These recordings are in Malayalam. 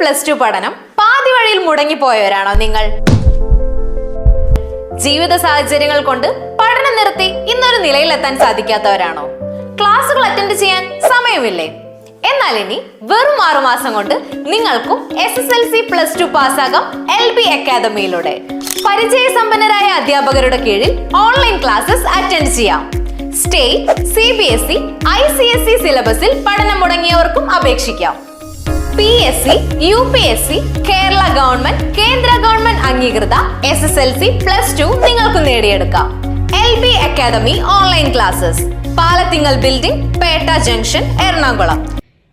+2 പഠനം പാതി വഴിയിൽ മുടങ്ങിപ്പോയവരാണോ നിങ്ങൾ? ജീവിത സാഹചര്യങ്ങൾ കൊണ്ട് പഠനം നിർത്തി ഇന്നൊരു നിലയിലെത്താൻ സാധിക്കാത്തവരാണോ? ക്ലാസുകൾ അറ്റൻഡ് ചെയ്യാൻ സമയമില്ലേ? എന്നാൽ ഇനി വെറും 6 മാസം കൊണ്ട് നിങ്ങൾക്കും SSLC +2 പാസ്സാകാം LB അക്കാദമിയിലൂടെ. പരിചയസമ്പന്നരായ അധ്യാപകരുടെ കീഴിൽ ഓൺലൈൻ ക്ലാസ്സസ് അറ്റൻഡ് ചെയ്യാം. സ്റ്റേറ്റ്, CBSE, ICSE സിലബസിൽ പഠനം മുടങ്ങിയവർക്കും അപേക്ഷിക്കാം. PSC, UPSC, കേരള ഗവൺമെന്റ്, കേന്ദ്ര ഗവൺമെന്റ് അംഗീകൃത SSLC +2 നിങ്ങൾക്ക് നേടിയെടുക്കാം. LB academy online classes, Palathingal building, Petta junction, Ernakulam.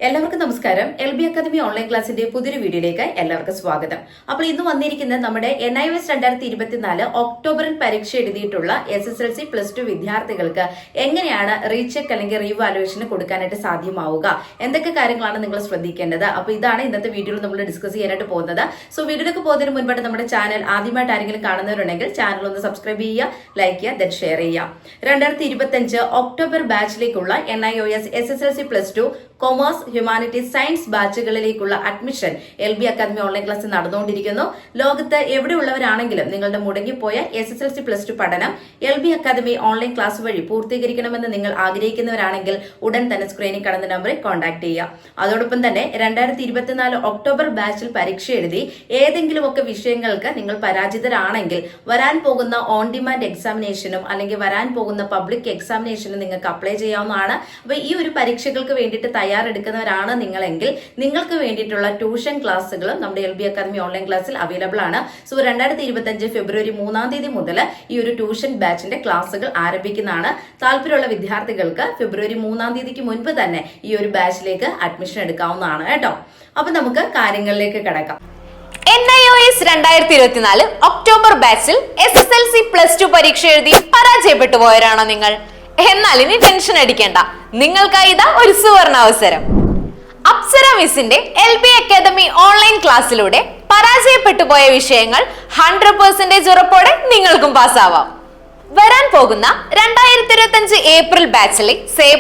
എല്ലാവർക്കും നമസ്കാരം. LB അക്കാദമി ഓൺലൈൻ ക്ലാസിന്റെ പുതിയൊരു വീഡിയോയിലേക്ക് എല്ലാവർക്കും സ്വാഗതം. അപ്പോൾ ഇന്ന് വന്നിരിക്കുന്നത് നമ്മുടെ NIOS 2024 ഒക്ടോബറിൽ പരീക്ഷ എഴുതിയിട്ടുള്ള SSLC +2 വിദ്യാർത്ഥികൾക്ക് എങ്ങനെയാണ് റീചെക്ക് അല്ലെങ്കിൽ റീവാലുവേഷന് കൊടുക്കാനായിട്ട് സാധ്യമാവുക, എന്തൊക്കെ കാര്യങ്ങളാണ് നിങ്ങൾ ശ്രദ്ധിക്കേണ്ടത്. അപ്പോൾ ഇതാണ് ഇന്നത്തെ വീഡിയോയിൽ നമ്മൾ ഡിസ്കസ് ചെയ്യാനായിട്ട് പോകുന്നത്. സോ വീഡിയോയിലേക്ക് പോകുന്നതിന് മുൻപായിട്ട് നമ്മുടെ ചാനൽ ആദ്യമായിട്ട് ആരെങ്കിലും കാണുന്നവരുണ്ടെങ്കിൽ ചാനൽ ഒന്ന് സബ്സ്ക്രൈബ് ചെയ്യുക, ലൈക്ക് ചെയ്യുക, ദെൻ ഷെയർ ചെയ്യുക. 2025 ഒക്ടോബർ ബാച്ചിലേക്കുള്ള NIOS SSLC +2 commerce, humanities, science ബാച്ചുകളിലേക്കുള്ള admission LB academy online class നടന്നുകൊണ്ടിരിക്കുന്നു. ലോകത്ത് എവിടെയുള്ളവരാണെങ്കിലും നിങ്ങളുടെ മുടങ്ങിപ്പോയ SSLC +2 പഠനം LB അക്കാദമി ഓൺലൈൻ ക്ലാസ് വഴി പൂർത്തീകരിക്കണമെന്ന് നിങ്ങൾ ആഗ്രഹിക്കുന്നവരാണെങ്കിൽ ഉടൻ തന്നെ സ്ക്രീനിൽ കാണുന്ന നമ്പറിൽ കോൺടാക്ട് ചെയ്യുക. അതോടൊപ്പം തന്നെ 2024 ഒക്ടോബർ ബാച്ചിൽ പരീക്ഷ എഴുതി ഏതെങ്കിലുമൊക്കെ വിഷയങ്ങൾക്ക് നിങ്ങൾ പരാജിതരാണെങ്കിൽ വരാൻ പോകുന്ന ഓൺ ഡിമാൻഡ് എക്സാമിനേഷനും അല്ലെങ്കിൽ വരാൻ പോകുന്ന പബ്ലിക് എക്സാമിനേഷനും നിങ്ങൾക്ക് അപ്ലൈ ചെയ്യാവുന്നതാണ്. അപ്പൊ ഈ ഒരു പരീക്ഷകൾക്ക് വേണ്ടിയിട്ട് തയ്യാറെടുക്കുന്നവരാണ് നിങ്ങളെങ്കിൽ നിങ്ങൾക്ക് വേണ്ടിയിട്ടുള്ള ട്യൂഷൻ ക്ലാസ്സുകളും നമ്മുടെ LB അക്കാദമി ഓൺലൈൻ ക്ലാസ്സിൽ അവൈലബിൾ ആണ്. സോ 2025 ഫെബ്രുവരി 3 മുതൽ ഈ ഒരു ട്യൂഷൻ ബാച്ചിന്റെ ക്ലാസ്സുകൾ ആരംഭിക്കുന്നതാണ്. താല്പര്യമുള്ള വിദ്യാർത്ഥികൾക്ക് ഫെബ്രുവരി 3 മുൻപ് തന്നെ ഈ ഒരു ബാച്ചിലേക്ക് അഡ്മിഷൻ എടുക്കാവുന്നതാണ് കേട്ടോ. അപ്പൊ നമുക്ക് കാര്യങ്ങളിലേക്ക് കിടക്കാം. NIOS 2024 ഒക്ടോബർ ബാച്ചിൽ SSLC +2 പരീക്ഷ എഴുതി പരാജയപ്പെട്ടു പോയവരാണോ നിങ്ങൾ? എന്നാൽ ഇനി ടെൻഷൻ അടിക്കേണ്ട, നിങ്ങൾക്കായി ഇതാ ഒരു സുവർണ അവസരം. അപ്സര മിസ്സിന്റെ LB അക്കാദമി ഓൺലൈൻ ക്ലാസ്സിലൂടെ പരാജയപ്പെട്ടു പോയ വിഷയങ്ങൾ 100% ഉറപ്പോടെ നിങ്ങൾക്കും പാസ്സാവാം. വരാൻ പോകുന്ന 2025 ഏപ്രിൽ ബാച്ചിലെ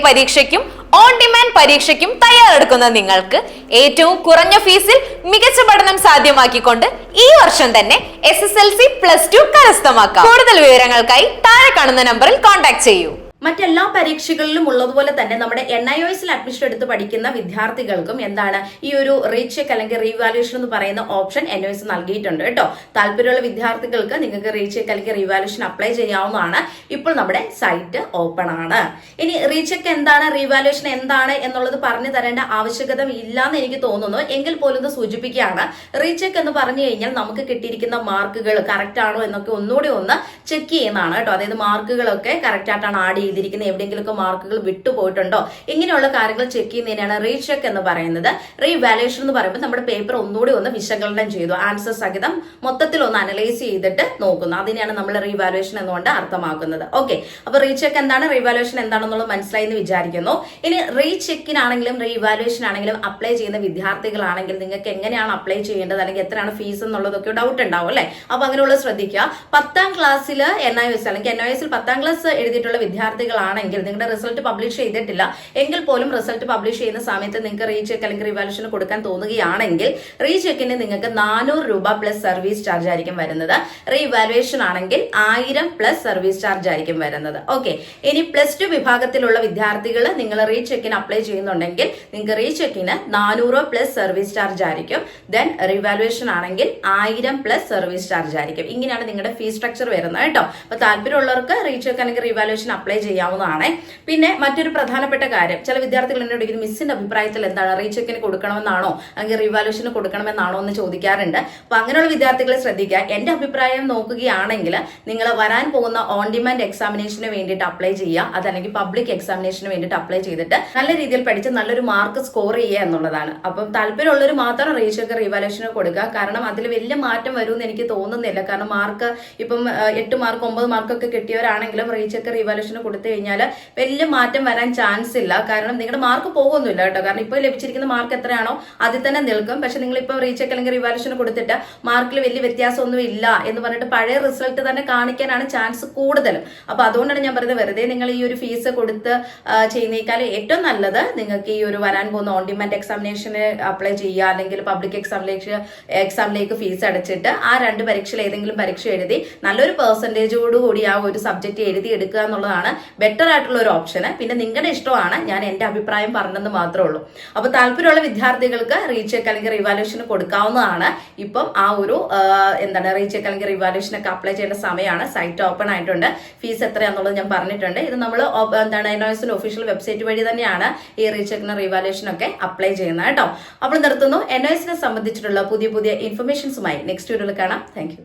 പരീക്ഷയ്ക്കും ഓൺ ഡിമാൻഡ് പരീക്ഷയ്ക്കും തയ്യാറെടുക്കുന്ന നിങ്ങൾക്ക് ഏറ്റവും കുറഞ്ഞ ഫീസിൽ മികച്ച പഠനം സാധ്യമാക്കിക്കൊണ്ട് ഈ വർഷം തന്നെ SSLC +2 കരസ്ഥമാക്കാം. കൂടുതൽ വിവരങ്ങൾക്കായി താഴെ കാണുന്ന നമ്പറിൽ കോൺടാക്ട് ചെയ്യൂ. മറ്റെല്ലാ പരീക്ഷകളിലും ഉള്ളതുപോലെ തന്നെ നമ്മുടെ NIOSൽ അഡ്മിഷൻ എടുത്ത് പഠിക്കുന്ന വിദ്യാർത്ഥികൾക്കും എന്താണ് ഈ ഒരു റീചെക്ക് അല്ലെങ്കിൽ റീവാലുവേഷൻ എന്ന് പറയുന്ന ഓപ്ഷൻ NIOS നൽകിയിട്ടുണ്ട് കേട്ടോ. താല്പര്യമുള്ള വിദ്യാർത്ഥികൾക്ക് നിങ്ങൾക്ക് റീചെക്ക് അല്ലെങ്കിൽ റീവാലുവേഷൻ അപ്ലൈ ചെയ്യാവുന്നതാണ്. ഇപ്പോൾ നമ്മുടെ സൈറ്റ് ഓപ്പൺ ആണ്. ഇനി റീചെക്ക് എന്താണ്, റീവാലുവേഷൻ എന്താണ് എന്നുള്ളത് പറഞ്ഞു തരേണ്ട ആവശ്യകത ഇല്ലാന്ന് എനിക്ക് തോന്നുന്നു. എങ്കിൽ പോലും ഇത് സൂചിപ്പിക്കുകയാണ്. റീചെക്ക് എന്ന് പറഞ്ഞു കഴിഞ്ഞാൽ നമുക്ക് കിട്ടിയിരിക്കുന്ന മാർക്കുകൾ കറക്റ്റ് ആണോ എന്നൊക്കെ ഒന്നുകൂടി ഒന്ന് ചെക്ക് ചെയ്യുന്നതാണ് കേട്ടോ. അതായത് മാർക്കുകളൊക്കെ കറക്റ്റ് ആയിട്ടാണ് ആഡ് ചെയ്തിരിക്കുന്നത്, എവിടെയെങ്കിലുമൊക്കെ മാർക്കുകൾ വിട്ടുപോയിട്ടുണ്ടോ, ഇങ്ങനെയുള്ള കാര്യങ്ങൾ ചെക്ക് ചെയ്യുന്നതിനാണ് റീചെക്ക് എന്ന് പറയുന്നത്. റീവാലുവേഷൻ എന്ന് പറയുമ്പോൾ നമ്മുടെ പേപ്പർ ഒന്നുകൂടി ഒന്ന് വിശകലനം ചെയ്തു ആൻസർ സഹിതം മൊത്തത്തിൽ ഒന്ന് അനലൈസ് ചെയ്തിട്ട് നോക്കുന്നു. അതിനെയാണ് നമ്മൾ റീവാലുവേഷൻ എന്നുകൊണ്ട് അർത്ഥമാക്കുന്നത്. ഓക്കെ, അപ്പൊ റീചെക്ക് എന്താണ്, റീവാലുവേഷൻ എന്താണെന്നുള്ളത് മനസ്സിലായി എന്ന് വിചാരിക്കുന്നു. ഇനി റീചെക്കിനാണെങ്കിലും റീവാലുവേഷൻ ആണെങ്കിലും അപ്ലൈ ചെയ്യുന്ന വിദ്യാർത്ഥികളാണെങ്കിൽ നിങ്ങൾക്ക് എങ്ങനെയാണ് അപ്ലൈ ചെയ്യേണ്ടത് അല്ലെങ്കിൽ എത്രയാണ് ഫീസ് എന്നുള്ളതൊക്കെ ഡൗട്ട് ഉണ്ടാവും അല്ലെ. അപ്പൊ അങ്ങനെയുള്ളത് ശ്രദ്ധിക്കുക. 10ാം ക്ലാസ്സിൽ NIOS അല്ലെങ്കിൽ NIOSൽ 10ാം ക്ലാസ് എഴുതിയിട്ടുള്ള വിദ്യാർത്ഥികളാണെങ്കിൽ നിങ്ങളുടെ റിസൾട്ട് പബ്ലിഷ് ചെയ്തിട്ടില്ല എങ്കിൽ പോലും റിസൾട്ട് പബ്ലിഷ് ചെയ്യുന്ന സമയത്ത് നിങ്ങൾക്ക് റീചെക്ക് അല്ലെങ്കിൽ റിവാലുവേഷൻ കൊടുക്കാൻ തോന്നുകയാണെങ്കിൽ റീചെക്കിന് നിങ്ങൾക്ക് 400 രൂപ പ്ലസ് സർവീസ് ചാർജ് ആയിരിക്കും വരുന്നത്. റീവാലുവേഷൻ ആണെങ്കിൽ 1000 പ്ലസ് സർവീസ് ചാർജ് ആയിരിക്കും വരുന്നത്. ഓക്കെ, ഇനി +2 വിഭാഗത്തിലുള്ള വിദ്യാർത്ഥികൾ നിങ്ങൾ റീചെക്കിന് അപ്ലൈ ചെയ്യുന്നുണ്ടെങ്കിൽ നിങ്ങൾക്ക് റീചെക്കിന് 400 പ്ലസ് സർവീസ് ചാർജ് ആയിരിക്കും. ദെൻ റിവാലുവേഷൻ ആണെങ്കിൽ 1000 പ്ലസ് സർവീസ് ചാർജ് ആയിരിക്കും. ഇങ്ങനെയാണ് നിങ്ങളുടെ ഫീസ് സ്ട്രക്ചർ വരുന്നത് കേട്ടോ. അപ്പൊ താല്പര്യമുള്ളവർക്ക് റീചെക്ക് അല്ലെങ്കിൽ റിവാലുവേഷൻ അപ്ലൈ ചെയ്യാവുന്നതാണ്. പിന്നെ മറ്റൊരു പ്രധാനപ്പെട്ട കാര്യം, ചില വിദ്യാർത്ഥികൾ എന്നോട് ചോദിക്കുന്നത് മിസ്സിന്റെ അഭിപ്രായത്തിൽ എന്താണ്, റീചെക്കിന് കൊടുക്കണമെന്നാണോ അല്ലെങ്കിൽ റിവാലുവേഷന് കൊടുക്കണമെന്നാണോ എന്ന് ചോദിക്കാറുണ്ട്. അപ്പൊ അങ്ങനെയുള്ള വിദ്യാർത്ഥികളെ ശ്രദ്ധിക്കുക. എന്റെ അഭിപ്രായം നോക്കുകയാണെങ്കിൽ നിങ്ങൾ വരാൻ പോകുന്ന ഓൺ ഡിമാൻഡ് എക്സാമിനേഷന് വേണ്ടിയിട്ട് അപ്ലൈ ചെയ്യുക, അതല്ലെങ്കിൽ പബ്ലിക് എക്സാമിനേഷന് വേണ്ടിയിട്ട് അപ്ലൈ ചെയ്തിട്ട് നല്ല രീതിയിൽ പഠിച്ച് നല്ലൊരു മാർക്ക് സ്കോർ ചെയ്യുക എന്നുള്ളതാണ്. അപ്പം താല്പര്യമുള്ളവർ മാത്രം റീചെക്ക് റിവാലുവേഷന് കൊടുക്കുക. കാരണം അതിൽ വലിയ മാറ്റം വരുമെന്ന് എനിക്ക് തോന്നുന്നില്ല. കാരണം മാർക്ക് ഇപ്പം 8 മാർക്ക് 9 മാർക്കൊക്കെ കിട്ടിയവരാണെങ്കിലും റീചെക്ക് റിവാലുവേഷന് കൊടുത്ത് കൊടുത്തു കഴിഞ്ഞാൽ വലിയ മാറ്റം വരാൻ ചാൻസ് ഇല്ല. കാരണം നിങ്ങളുടെ മാർക്ക് പോകുന്നില്ല കേട്ടോ. കാരണം ഇപ്പോൾ ലഭിച്ചിരിക്കുന്ന മാർക്ക് എത്രയാണോ അതിൽ തന്നെ നിൽക്കും. പക്ഷെ നിങ്ങൾ ഇപ്പോൾ റീചെക്ക് അല്ലെങ്കിൽ റിവാലുവേഷൻ കൊടുത്തിട്ട് മാർക്കിൽ വലിയ വ്യത്യാസമൊന്നും ഇല്ല എന്ന് പറഞ്ഞിട്ട് പഴയ റിസൾട്ട് തന്നെ കാണിക്കാനാണ് ചാൻസ് കൂടുതലും. അപ്പൊ അതുകൊണ്ടാണ് ഞാൻ പറയുന്നത്, വെറുതെ നിങ്ങൾ ഈ ഒരു ഫീസ് കൊടുത്ത് ചെയ്യുന്നേക്കാൾ ഏറ്റവും നല്ലത് നിങ്ങൾക്ക് ഈ ഒരു വരാൻ പോകുന്ന ഓൺ ഡിമാൻഡ് എക്സാമിനേഷന് അപ്ലൈ ചെയ്യുക, അല്ലെങ്കിൽ പബ്ലിക് എക്സാമിലേക്ക് ഫീസ് അടച്ചിട്ട് ആ 2 പരീക്ഷയിൽ ഏതെങ്കിലും പരീക്ഷ എഴുതി നല്ലൊരു പെർസെന്റേജോടുകൂടി ആ ഒരു സബ്ജക്ട് എഴുതി എടുക്കുക എന്നുള്ളതാണ് ബെറ്റർ ആയിട്ടുള്ള ഒരു ഓപ്ഷന്. പിന്നെ നിങ്ങളുടെ ഇഷ്ടമാണ്, ഞാൻ എന്റെ അഭിപ്രായം പറഞ്ഞെന്ന് മാത്രമേ ഉള്ളൂ. അപ്പൊ താല്പര്യമുള്ള വിദ്യാർത്ഥികൾക്ക് റീചെക്ക് അല്ലെങ്കിൽ റിവാലുവേഷൻ കൊടുക്കാവുന്നതാണ്. ഇപ്പം ആ ഒരു റീചെക്ക് അല്ലെങ്കിൽ റിവാലുവേഷൻ ഒക്കെ അപ്ലൈ ചെയ്യേണ്ട സമയമാണ്. സൈറ്റ് ഓപ്പൺ ആയിട്ടുണ്ട്. ഫീസ് എത്രയാണെന്നുള്ളത് ഞാൻ പറഞ്ഞിട്ടുണ്ട്. ഇത് നമ്മൾ NIOSന്റെ ഒഫീഷ്യൽ വെബ്സൈറ്റ് വഴി തന്നെയാണ് ഈ റീചെക്കിനും റിവാലുവേഷൻ ഒക്കെ അപ്ലൈ ചെയ്യുന്നത് കേട്ടോ. അപ്പോൾ നിർത്തുന്നു. NIOSനെ സംബന്ധിച്ചിട്ടുള്ള പുതിയ ഇൻഫർമേഷൻസുമായി നെക്സ്റ്റ് വീഡിയോയിൽ കാണാം. Thank you.